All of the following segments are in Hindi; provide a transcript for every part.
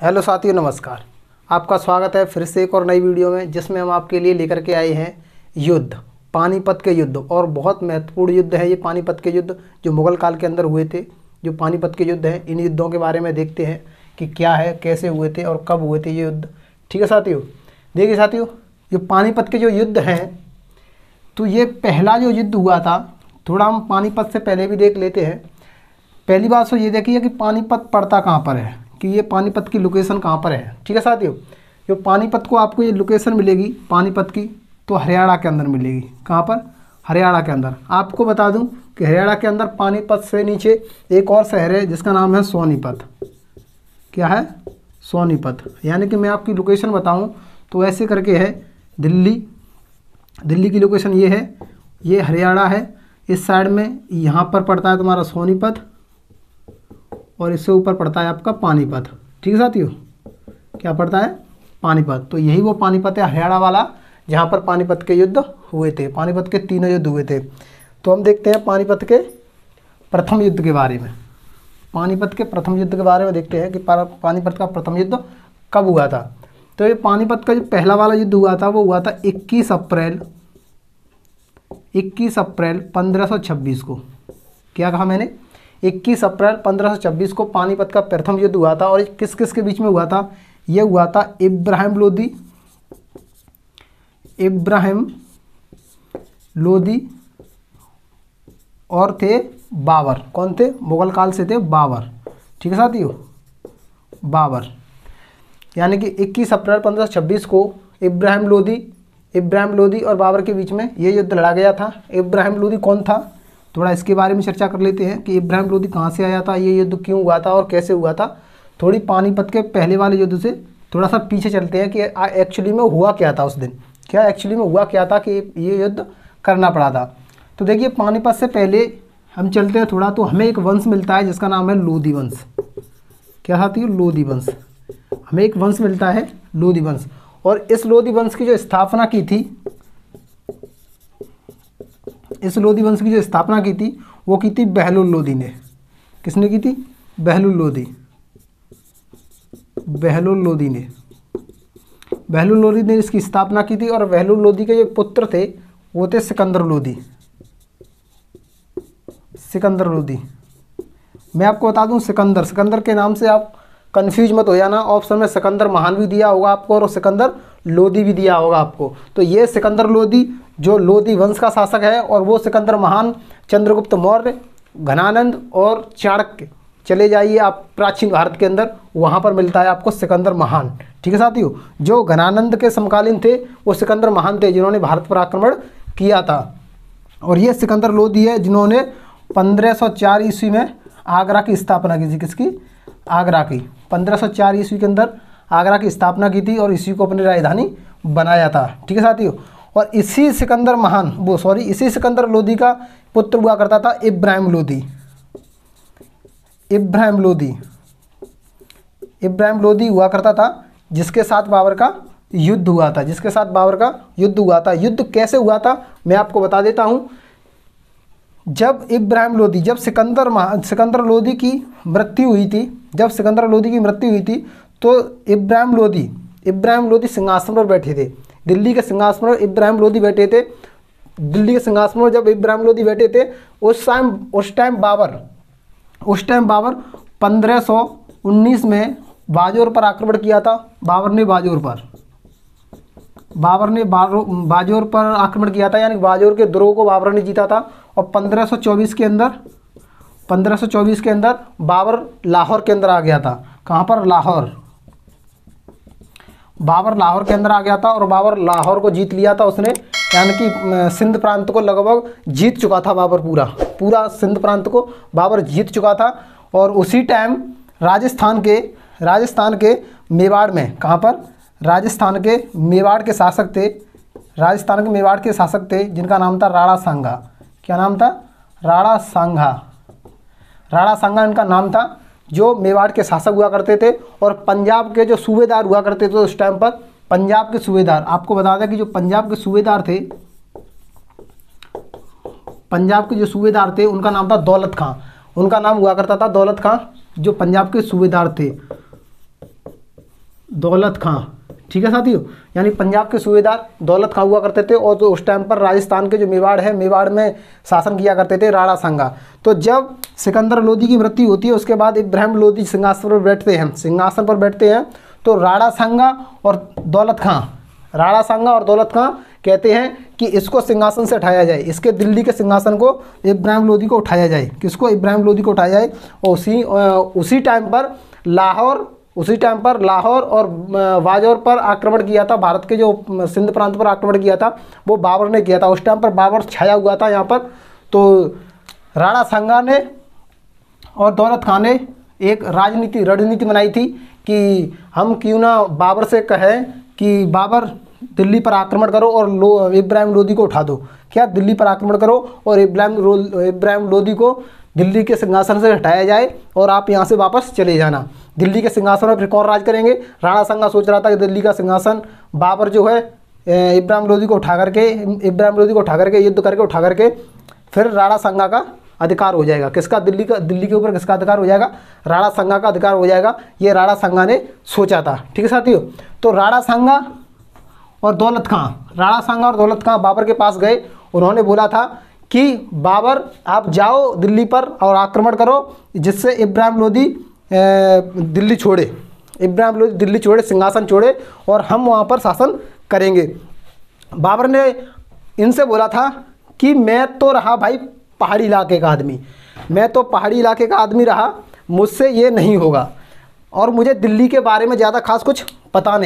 हेलो साथियों, नमस्कार। आपका स्वागत है फिर से एक और नई वीडियो में, जिसमें हम आपके लिए लेकर के आए हैं युद्ध, पानीपत के युद्ध। और बहुत महत्वपूर्ण युद्ध है ये पानीपत के युद्ध, जो मुगल काल के अंदर हुए थे। जो पानीपत के युद्ध हैं, इन युद्धों के बारे में देखते हैं कि क्या है, कैसे हुए थे और कब हुए थे ये युद्ध। ठीक है साथियों, देखिए साथियों, जो पानीपत के जो युद्ध हैं, तो ये पहला जो युद्ध हुआ था, थोड़ा हम पानीपत से पहले भी देख लेते हैं। पहली बात तो ये देखिए कि पानीपत पड़ता कहाँ पर है, कि ये पानीपत की लोकेशन कहाँ पर है। ठीक है साथियों, जो पानीपत को आपको ये लोकेशन मिलेगी पानीपत की, तो हरियाणा के अंदर मिलेगी। कहाँ पर? हरियाणा के अंदर। आपको बता दूं कि हरियाणा के अंदर पानीपत से नीचे एक और शहर है जिसका नाम है सोनीपत। क्या है? सोनीपत। यानी कि मैं आपकी लोकेशन बताऊं तो ऐसे करके है, दिल्ली की लोकेशन ये है, ये हरियाणा है, इस साइड में यहाँ पर पड़ता है तुम्हारा सोनीपत, और इससे ऊपर पड़ता है आपका पानीपत। ठीक है साथियों, क्या पड़ता है? पानीपत। तो यही वो पानीपत है हरियाणा वाला, जहाँ पर पानीपत के युद्ध हुए थे। पानीपत के तीनों युद्ध हुए थे। तो हम देखते हैं पानीपत के प्रथम युद्ध के बारे में। पानीपत के प्रथम युद्ध के बारे में देखते हैं कि पानीपत का प्रथम युद्ध कब हुआ था। तो ये पानीपत का जो पहला वाला युद्ध हुआ था, वो हुआ था 21 अप्रैल 1526 को। क्या कहा मैंने? 21 अप्रैल 1526 को पानीपत का प्रथम युद्ध हुआ था। और ये किस किस के बीच में हुआ था? ये हुआ था इब्राहिम लोदी और थे बाबर। कौन थे? मुगल काल से थे बाबर। ठीक है साथियों, बाबर। यानी कि 21 अप्रैल 1526 को इब्राहिम लोदी और बाबर के बीच में ये युद्ध लड़ा गया था। इब्राहिम लोदी कौन था, थोड़ा इसके बारे में चर्चा कर लेते हैं कि इब्राहिम लोदी कहाँ से आया था, ये युद्ध क्यों हुआ था और कैसे हुआ था। थोड़ी पानीपत के पहले वाले युद्ध से थोड़ा सा पीछे चलते हैं कि एक्चुअली में हुआ क्या था उस दिन, क्या एक्चुअली में हुआ क्या था कि ये युद्ध करना पड़ा था। तो देखिए, पानीपत से पहले हम चलते हैं थोड़ा, तो हमें एक वंश मिलता है जिसका नाम है लोदी वंश। क्या साथियों? लोदी वंश। हमें एक वंश मिलता है लोदी वंश। और इस लोदी वंश की जो स्थापना की थी, इस लोदी वंश की जो स्थापना की थी, वो की थी बहलोल लोदी ने। किसने की थी? बहलोल लोदी ने इसकी स्थापना की थी। और बहलोल लोदी के जो पुत्र थे वो थे सिकंदर लोदी। मैं आपको बता दूं, सिकंदर के नाम से आप कंफ्यूज मत हो जाना। ऑप्शन में सिकंदर महान भी दिया होगा आपको और सिकंदर लोदी भी दिया होगा आपको। तो ये सिकंदर लोदी जो लोदी वंश का शासक है, और वो सिकंदर महान चंद्रगुप्त मौर्य, घनानंद और चाणक्य। चले जाइए आप प्राचीन भारत के अंदर, वहाँ पर मिलता है आपको सिकंदर महान। ठीक है साथियों, जो घनानंद के समकालीन थे वो सिकंदर महान थे, जिन्होंने भारत पर आक्रमण किया था। और ये सिकंदर लोदी है जिन्होंने 1504 ईस्वी में आगरा की स्थापना की थी। किसकी? आगरा की। 1504 ईस्वी के अंदर आगरा की स्थापना की थी और इसी को अपनी राजधानी बनाया था। ठीक है साथियों, और इसी सिकंदर लोदी का पुत्र हुआ करता था इब्राहिम लोदी हुआ करता था, जिसके साथ बाबर का युद्ध हुआ था। युद्ध कैसे हुआ था मैं आपको बता देता हूं। जब सिकंदर लोदी की मृत्यु हुई थी, तो इब्राहिम लोदी सिंहासन पर बैठे थे। दिल्ली के सिंहासन पर इब्राहिम लोदी बैठे थे। जब इब्राहिम लोदी बैठे थे, उस टाइम बाबर 1519 में बाजोर पर आक्रमण किया था। बाबर ने बाजोर पर आक्रमण किया था, यानी बाजोर के दुर्ग को बाबर ने जीता था। और 1524 के अंदर बाबर लाहौर के अंदर आ गया था। कहाँ पर? बाबर लाहौर के अंदर आ गया था और बाबर लाहौर को जीत लिया था उसने। यानी कि सिंध प्रांत को लगभग जीत चुका था बाबर, पूरा सिंध प्रांत को बाबर जीत चुका था। और उसी टाइम राजस्थान के मेवाड़ में, कहाँ पर? राजस्थान के मेवाड़ के शासक थे जिनका नाम था राणा सांगा। क्या नाम था? राणा सांगा इनका नाम था, जो मेवाड़ के शासक हुआ करते थे। और पंजाब के जो सूबेदार हुआ करते थे उस टाइम पर, पंजाब के सूबेदार, आपको बता दें कि जो पंजाब के सूबेदार थे उनका नाम था दौलत खां। उनका नाम हुआ करता था दौलत खां, जो पंजाब के सूबेदार थे। दौलत खां, ठीक है साथियों। यानी पंजाब के सूबेदार दौलत खां हुआ करते थे, और तो उस टाइम पर राजस्थान के जो मेवाड़ है, मेवाड़ में शासन किया करते थे राणा सांगा। तो जब सिकंदर लोदी की मृत्यु होती है, उसके बाद इब्राहिम लोदी सिंहासन पर बैठते हैं, सिंहासन पर बैठते हैं, तो राणा सांगा और दौलत खां, राणा सांगा और दौलत खां कहते हैं कि इसको सिंहासन से उठाया जाए, इसके दिल्ली के सिंहासन को इब्राहिम लोदी को उठाया जाए। किसको? इब्राहिम लोदी को उठाया जाए। और उसी टाइम पर लाहौर और बाजौर पर आक्रमण किया था, भारत के जो सिंध प्रांत पर आक्रमण किया था वो बाबर ने किया था। उस टाइम पर बाबर छाया हुआ था यहाँ पर। तो राणा सांगा ने और दौलत खां ने एक रणनीति बनाई थी कि हम क्यों ना बाबर से कहें कि बाबर दिल्ली पर आक्रमण करो और इब्राहिम लोदी को उठा दो। क्या? दिल्ली पर आक्रमण करो और इब्राहिम लोदी को दिल्ली के सिंहासन से हटाया जाए और आप यहाँ से वापस चले जाना। दिल्ली के सिंहासन पर फिर कौन राज करेंगे? राणा सांगा सोच रहा था कि दिल्ली का सिंहासन बाबर जो है इब्राहिम लोदी को उठा करके युद्ध करके उठा करके फिर राणा सांगा का अधिकार हो जाएगा। किसका? दिल्ली के ऊपर किसका अधिकार हो जाएगा? राणा सांगा का अधिकार हो जाएगा। ये राणा सांगा ने सोचा था। ठीक है साथियों। तो राणा सांगा और दौलत खां बाबर के पास गए। उन्होंने बोला था कि बाबर आप जाओ दिल्ली पर और आक्रमण करो, जिससे इब्राहिम लोदी दिल्ली छोड़े, सिंहासन छोड़े और हम वहाँ पर शासन करेंगे। बाबर ने इनसे बोला था कि मैं तो रहा भाई पहाड़ी इलाके का आदमी रहा, मुझसे ये नहीं होगा और मुझे दिल्ली के बारे में ज़्यादा खास कुछ पता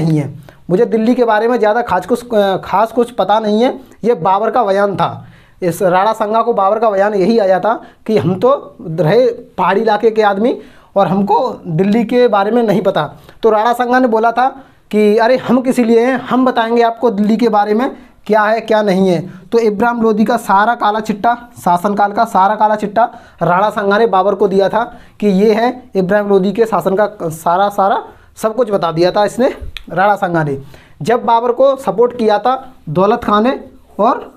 नहीं है। ये बाबर का बयान था। इस राणा सांगा को बाबर का बयान यही आया था कि हम तो रहे पहाड़ी इलाके के आदमी और हमको दिल्ली के बारे में नहीं पता। तो राणा सांगा ने बोला था कि अरे हम किस लिए हैं, हम बताएंगे आपको दिल्ली के बारे में क्या है क्या नहीं है। तो इब्राहिम लोदी का सारा काला चिट्ठा, शासनकाल का सारा काला चिट्ठा राणा सांगा ने बाबर को दिया था कि ये है इब्राहिम लोदी के शासन का सारा सब कुछ बता दिया था इसने, राणा सांगा ने। जब बाबर को सपोर्ट किया था दौलत खां ने और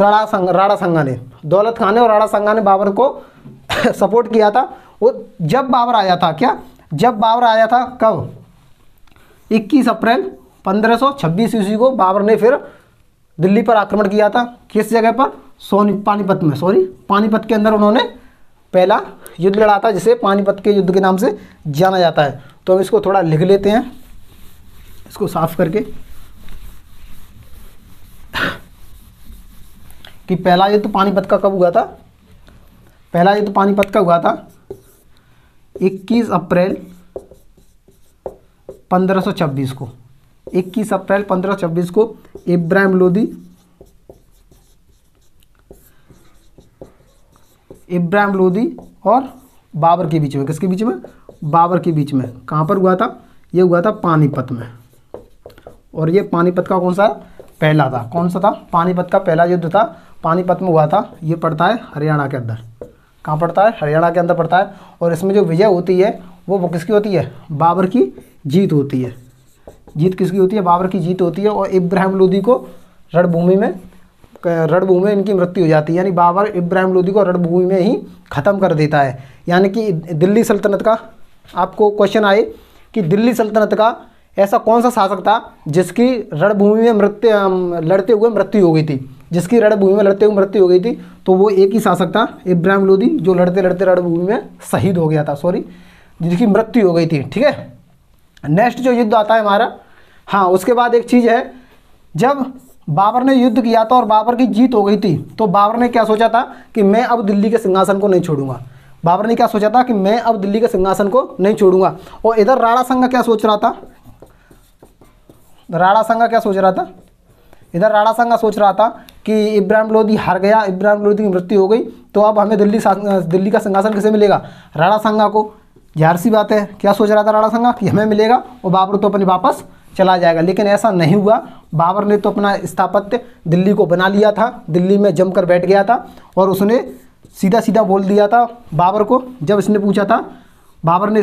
राणा सांगा ने बाबर को सपोर्ट किया था। वो जब बाबर आया था कब? 21 अप्रैल 1526 ईस्वी को बाबर ने फिर दिल्ली पर आक्रमण किया था। किस जगह पर? पानीपत के अंदर उन्होंने पहला युद्ध लड़ा था, जिसे पानीपत के युद्ध के नाम से जाना जाता है। तो हम इसको थोड़ा लिख लेते हैं, इसको साफ करके, कि पहला युद्ध पानीपत का कब हुआ था? पहला युद्ध पानीपत का हुआ था 21 अप्रैल 1526 को। 21 अप्रैल 1526 को इब्राहिम लोदी और बाबर के बीच में, किसके बीच में? बाबर के बीच में। कहाँ पर हुआ था? ये हुआ था पानीपत में। और ये पानीपत का कौन सा पहला था? कौन सा था? पानीपत का पहला युद्ध था, पानीपत में हुआ था। ये पड़ता है हरियाणा के अंदर। कहाँ पड़ता है? हरियाणा के अंदर पड़ता है। और इसमें जो विजय होती है वो किसकी होती है? बाबर की जीत होती है। जीत किसकी होती है? बाबर की जीत होती है। और इब्राहिम लोदी को रणभूमि में इनकी मृत्यु हो जाती है। यानी बाबर इब्राहिम लोदी को रणभूमि में ही ख़त्म कर देता है। यानी कि दिल्ली सल्तनत का, आपको क्वेश्चन आए कि दिल्ली सल्तनत का ऐसा कौन सा शासक था जिसकी रणभूमि में लड़ते हुए मृत्यु हो गई थी? तो वो एक ही शासक था, इब्राहिम लोदी, जो लड़ते लड़ते रणभूमि में शहीद हो गया था, जिसकी मृत्यु हो गई थी। ठीक है। नेक्स्ट जो युद्ध आता है हमारा, हाँ, उसके बाद एक चीज़ है, जब बाबर ने युद्ध किया था और बाबर की जीत हो गई थी, तो बाबर ने क्या सोचा था कि मैं अब दिल्ली के सिंहासन को नहीं छोड़ूंगा। और इधर राणा सांगा क्या सोच रहा था? इधर राणा सांगा सोच रहा था कि इब्राहिम लोदी हार गया, इब्राहिम लोदी की मृत्यु हो गई, तो अब हमें दिल्ली का सिंहासन किसे मिलेगा? राणा सांगा को। ज़ाहिर सी बात है, क्या सोच रहा था राणा सांगा कि हमें मिलेगा और बाबर तो अपने वापस चला जाएगा। लेकिन ऐसा नहीं हुआ। बाबर ने तो अपना स्थापत्य दिल्ली को बना लिया था, दिल्ली में जमकर बैठ गया था और उसने सीधा बोल दिया था बाबर को। जब इसने पूछा था, बाबर ने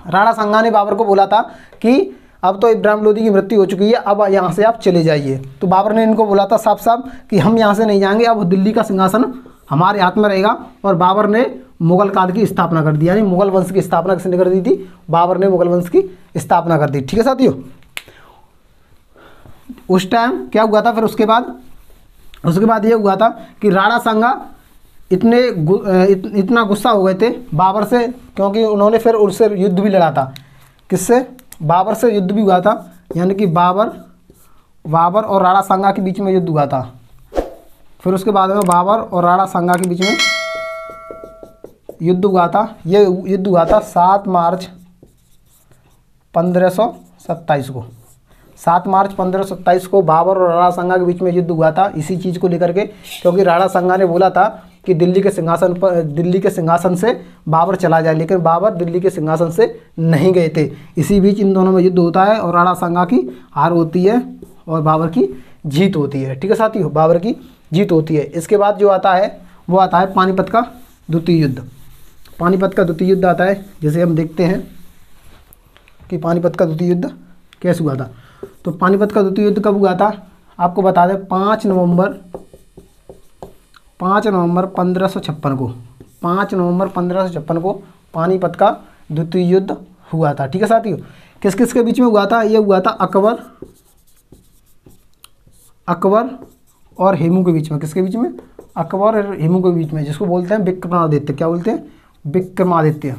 राणा सांगा ने बाबर को बोला था कि अब तो इब्राहिम लोदी की मृत्यु हो चुकी है, अब यहाँ से आप चले जाइए। तो बाबर ने इनको बोला था साफ साफ कि हम यहाँ से नहीं जाएंगे, अब दिल्ली का सिंहासन हमारे हाथ में रहेगा। और बाबर ने मुगल काल की स्थापना कर दी, यानी मुगल वंश की स्थापना किसने कर दी थी? बाबर ने मुगल वंश की स्थापना कर दी। ठीक है साथियों, उस टाइम क्या हुआ था फिर उसके बाद ये हुआ था कि राणा सांगा इतना गुस्सा हो गए थे बाबर से, क्योंकि उन्होंने फिर उससे युद्ध भी लड़ा था। किससे? बाबर से युद्ध भी हुआ था, यानी कि बाबर और राणा सांगा के बीच में युद्ध हुआ था। फिर उसके बाद में बाबर और राणा सांगा के बीच में युद्ध हुआ था। ये युद्ध हुआ था 7 मार्च 1527 को। 7 मार्च 1527 को बाबर और राणा सांगा के बीच में युद्ध हुआ था, इसी चीज़ को लेकर के, क्योंकि राणा सांगा ने बोला था कि दिल्ली के सिंहासन से बाबर चला जाए, लेकिन बाबर दिल्ली के सिंहासन से नहीं गए थे। इसी बीच इन दोनों में युद्ध होता है और राणा सांगा की हार होती है और बाबर की जीत होती है। ठीक है साथियों, बाबर की जीत होती है। इसके बाद जो आता है वो आता है पानीपत का द्वितीय युद्ध। पानीपत का द्वितीय युद्ध आता है, जैसे हम देखते हैं कि पानीपत का द्वितीय युद्ध कैसे हुआ था। तो पानीपत का द्वितीय युद्ध कब हुआ था आपको बता दें, 5 नवंबर 1556 को। 5 नवंबर 1556 को पानीपत का द्वितीय युद्ध हुआ था। ठीक है साथियों, किस किस के बीच में हुआ था? ये हुआ था अकबर और हेमू के बीच में। किसके बीच में? अकबर और हेमू के बीच में, जिसको बोलते हैं विक्रमादित्य। क्या बोलते हैं? विक्रमादित्य।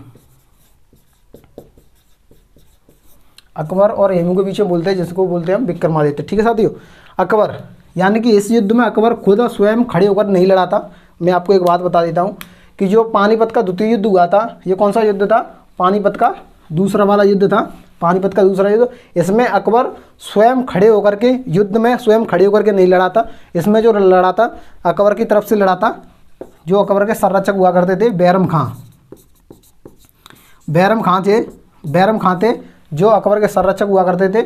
अकबर और हेमू के बीच में बोलते हैं, जिसको बोलते हैं हम विक्रमादित्य। ठीक है साथियों, अकबर, यानी कि इस युद्ध में अकबर खुद स्वयं खड़े होकर नहीं लड़ा था। मैं आपको एक बात बता देता हूँ कि जो पानीपत का द्वितीय युद्ध हुआ था, ये कौन सा युद्ध था? पानीपत का दूसरा वाला युद्ध था। पानीपत का दूसरा युद्ध, इसमें अकबर स्वयं खड़े होकर के युद्ध में स्वयं खड़े होकर के नहीं लड़ा था। इसमें जो लड़ा था अकबर की तरफ से लड़ा था, जो अकबर के संरक्षक हुआ करते थे बैरम खां थे, जो अकबर के संरक्षक हुआ करते थे।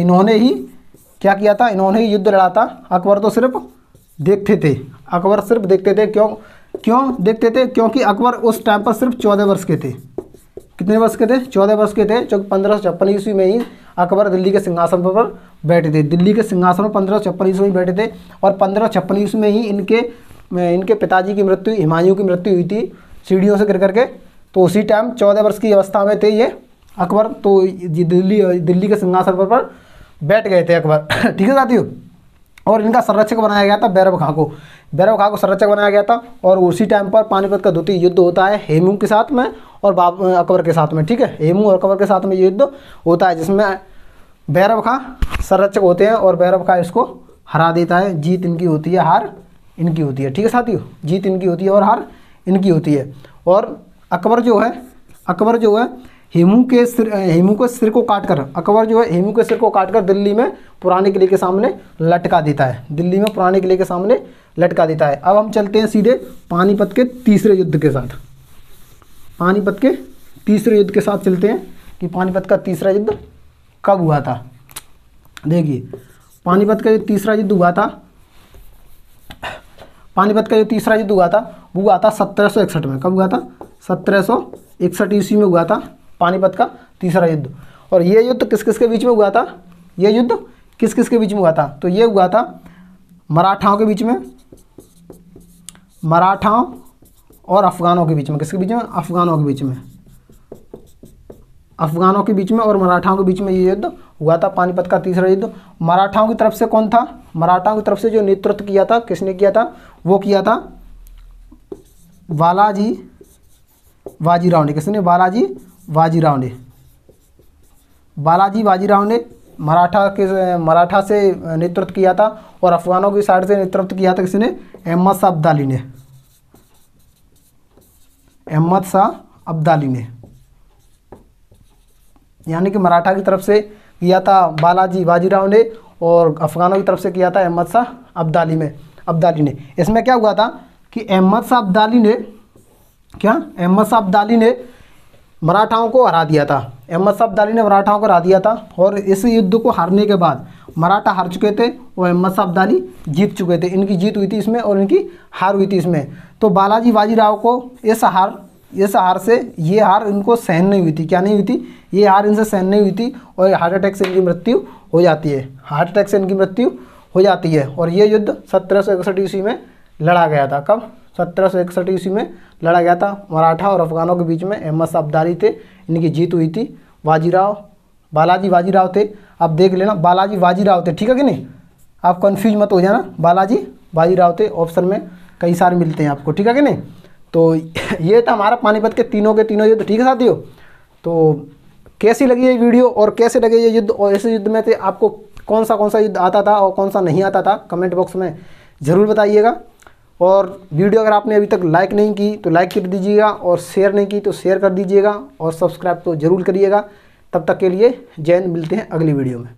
इन्होंने ही क्या किया था? इन्होंने ही युद्ध लड़ा था। अकबर तो सिर्फ देखते थे। अकबर सिर्फ देखते थे। क्यों देखते थे? क्योंकि अकबर उस टाइम पर सिर्फ 14 वर्ष के थे। कितने वर्ष के थे? 14 वर्ष के थे, जो 1556 ईस्वी में ही अकबर दिल्ली के सिंहासन पर बैठे थे। दिल्ली के सिंहासन पर 1556 ईस्वी में बैठे थे और 1556 ईस्वी में ही इनके पिताजी की मृत्यु, हुमायूं की मृत्यु हुई थी सीढ़ियों से गिर करके। तो उसी टाइम 14 वर्ष की अवस्था में थे ये अकबर, तो दिल्ली के सिंहासन पर बैठ गए थे अकबर। ठीक है साथियों, और इनका संरक्षक बनाया गया था बैरम खां को। बैरम खां को संरक्षक बनाया गया था और उसी टाइम पर पानीपत का द्वितीय युद्ध होता है हेमू के साथ में और अकबर के साथ में। ठीक है, हेमू और अकबर के साथ में युद्ध होता है, जिसमें बैरम खां संरक्षक होते हैं और बैरम खां इसको हरा देता है। जीत इनकी होती है, हार इनकी होती है। ठीक है साथियों, जीत इनकी होती है और हार इनकी होती है। और अकबर जो है हेमू के सिर को काटकर, अकबर जो है हेमू के सिर को काटकर दिल्ली में पुराने किले के सामने लटका देता है। दिल्ली में पुराने किले के सामने लटका देता है। अब हम चलते हैं सीधे पानीपत के तीसरे युद्ध के साथ। पानीपत के तीसरे युद्ध के साथ चलते हैं कि पानीपत का तीसरा युद्ध कब हुआ था। देखिए, पानीपत का जो तीसरा युद्ध हुआ था, पानीपत का जो तीसरा युद्ध हुआ था वो हुआ था 1761 में। कब हुआ था? 1761 ईस्वी में हुआ था पानीपत का तीसरा युद्ध। और ये युद्ध किस किस के बीच में हुआ था? ये युद्ध किस किस के बीच में हुआ था? तो ये हुआ था मराठाओं के बीच में, मराठाओं और अफगानों के बीच में। किसके बीच में? अफगानों के बीच में। अफगानों के बीच में और मराठाओं के बीच में ये युद्ध हुआ था, पानीपत का तीसरा युद्ध। मराठाओं की तरफ से कौन था? मराठाओं की तरफ से जो नेतृत्व किया था, किसने किया था? वो किया था बालाजी बाजीराव ने। किसने? बालाजी बाजीराव ने मराठा से नेतृत्व किया था और अफगानों की साइड से नेतृत्व किया था किसने? अहमद शाह अब्दाली ने। यानी कि मराठा की तरफ से किया था बालाजी बाजीराव ने और अफगानों की तरफ से किया था अहमद शाह अब्दाली ने। इसमें क्या हुआ था कि अहमद शाह अब्दाली ने मराठाओं को हरा दिया था। अहमद शाह अब्दाली ने मराठाओं को हरा दिया था और इस युद्ध को हारने के बाद मराठा हार चुके थे और अहमद शाह अब्दाली जीत चुके थे। इनकी जीत हुई थी इसमें और इनकी हार हुई थी इसमें। तो बालाजी बाजीराव को इस हार से ये हार इनको सहन नहीं हुई थी। क्या नहीं हुई थी? ये हार इनसे सहन नहीं हुई थी और हार्ट अटैक से इनकी मृत्यु हो जाती है। और ये युद्ध 1761 ईस्वी में लड़ा गया था। कब? 1761 ईस्वी में लड़ा गया था। मराठा और अफगानों के बीच में अहमद शाह अब्दाली थे, इनकी जीत हुई थी। बालाजी बाजीराव थे। आप देख लेना, बालाजी बाजीराव थे, ठीक है कि नहीं, आप कंफ्यूज मत हो जाना। बालाजी बाजीराव थे, ऑप्शन में कई सारे मिलते हैं आपको, ठीक है कि नहीं। तो ये था हमारा पानीपत के तीनों युद्ध, ठीक है साथियों। तो कैसी लगी ये वीडियो और कैसे लगे ये युद्ध, और ऐसे युद्ध में से आपको कौन सा युद्ध आता था और कौन सा नहीं आता था, कमेंट बॉक्स में ज़रूर बताइएगा। और वीडियो अगर आपने अभी तक लाइक नहीं की तो लाइक कर दीजिएगा, और शेयर नहीं की तो शेयर कर दीजिएगा, और सब्सक्राइब तो ज़रूर करिएगा। तब तक के लिए जय हिंद, मिलते हैं अगली वीडियो में।